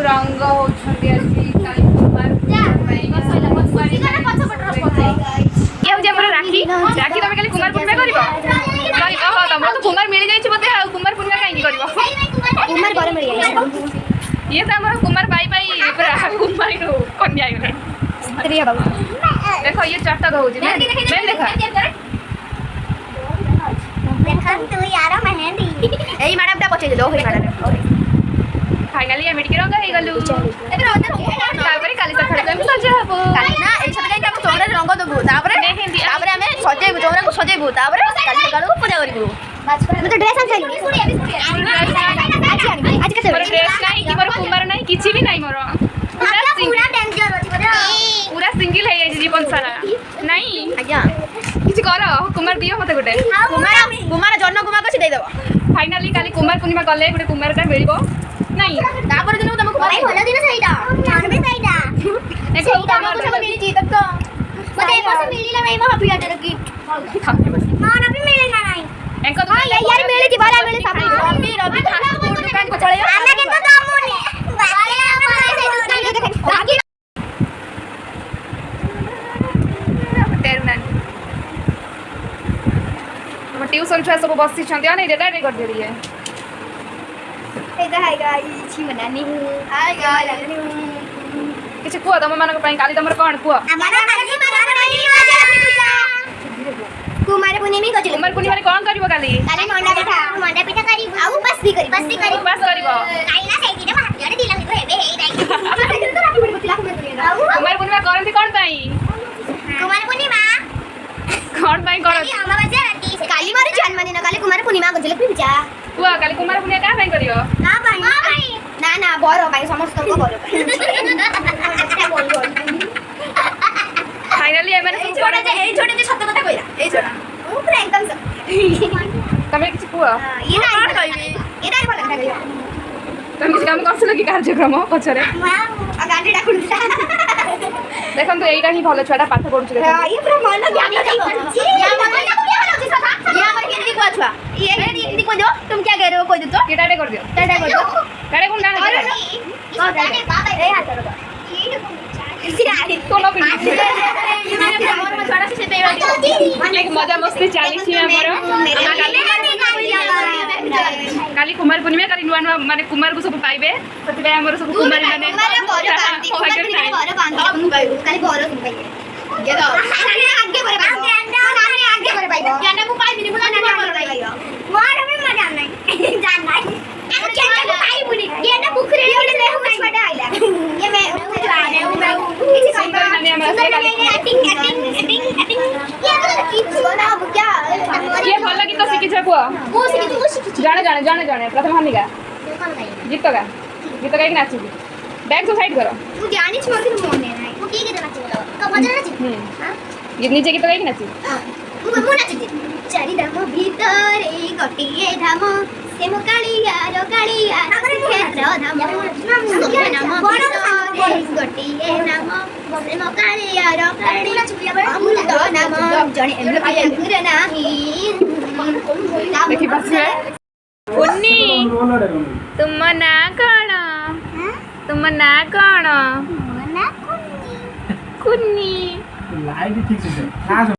रंग होछंती अछि काली कुमार ये हो जे हमर राखी राखी तमे काली कुमार पूर्णिमा करबो करबो हो तमरो तो कुमार मिल जाई छ बते कुमार पूर्णिमा काई करबो कुमार घर मिल जाई ये तो हमर कुमार बाई बाई पूरा कुमार रो कन्या गले स्त्री बाबू देखो ये चारटा हो जे मैं देखा देखन तू यार मेहंदी एई मैडम ता पचे दो होई मैडम फाइनली हम मेडिकल रंग हे गलु एबे तापरे काली सखडे हम सजे हबो काली ना एई सब टाइम हम चौरा रंग दबु तापरे मेहंदी तापरे हमें सजेबु चौरा को सजेबु तापरे काली सकाळु पूजा करिबु मैं तो ड्रेस आन आज कैसे मोर ड्रेस नहीं कि मोर कुमार नहीं किछि भी नहीं मोर पूरा डेंजर होती बड़ा पूरा सिंगल है ये जीवन सारा नहीं आज्ञा किछि करो कुमार दियो मते गुटे कुमार जन्म कुमार को सिधै देबो फाइनली काली कुमार पूर्णिमा गले गुटे कुमार का मिलबो नहीं तापर दिन तुमको भाई भलो दिन सहीटा मान भी सहीटा देखो तुमको सब मिली जी तक तो मते पास मिलीला नहीं मैं हैप्पी आटे की मान भी मिलेगा नहीं एंको हां यार मिले जी बाला मिले सब रवि फास्ट फूड दुकान को चले आना के तो काम होने बाकी तेरना हम ट्यूशन छुआ सब बसी छंती नहीं डेटा रे कर दिए हाय गाइस छी मनानी हाय गाइस किछि कुआ तम मानक पई काली तमर कोन कुआ कुमार पूर्णिमा को कुमार पूर्णिमा रे कोन करबो काली काली मंडा पिठा करी आ उपास भी करी उपास करबो काई ना सही दिन हाथ यार दिला हेबे हे राई कुमार पूर्णिमा करंती कोन पई कुमार पूर्णिमा कोन पई करंती अमावास्या राती काली मारी जन्मदिन काली कुमार पूर्णिमा को जले पिजा कुआ काली कुमार पूर्णिमा का पई करियो ना भाई ना ना बर भाई समस्त को बर फाइनली ए माने छोटे जे ए छोटे जे सत्य कथा कइला ए छोटा ओ पूरा एकदम तमे किछि कुआ ये ना कहबी ये ना भला कथा कइला तमे किछि काम करछलो कि कार्यक्रम पछरे आ गाडी डाकुंता देखन तो एइटा ही भलो छुआटा पाठ पढुछ देखन ये पूरा मन ज्ञान या मन को क्या होलो जी सका ये हमर हिंदी को छुआ ये हिंदी को दो तुम क्या कह रहे हो कोई दो केटाटे कर दियो टाटा कर दो काडे कोन डाणे अरे टाटे बाबा ए हाथ करो कोनो भी ये मेरे फ्लावर में छोटा से पेवा एक मजा मस्ती चालीसी हमरो काली कुमार पूर्णिमा काली नुआ नुआ माने कुमार को सब पाइबे सतिबे हमरो सब कुमार माने काली बर पाइए ये तो आगे करे आगे करे पाइबो ज्ञान को पाइबी नि बोला ना करे पाइबो मोर में मजा नहीं जान नहीं अरे ज्ञान को पाइबुनी ज्ञान बुखरे ले ले हम छोटा आइला ये मैं किसी काम माने हमरा से काली एक्टिंग ये तो किछु ना क्या ये भल गीत सिखि छ कुआ वो सिखि जाने प्रथम हानिका गीत का नाची बैक तो साइड करो तू जानी छोड़ के मन नहीं वो की के नाची बोला कब बजा नाची हां ये नीचे गीत गाई नाची वो नाची चारि धाम भीतर ए गटिए धाम से मुकालिया रो कालिया क्षेत्र धाम नाम गटिए नाम से मुकालिया रो कालिया अमृत नाम जणी एमरे नाही देखि बस उन्नी तुम ना कण तुम ना कण कुन्नी लाइट ठीक से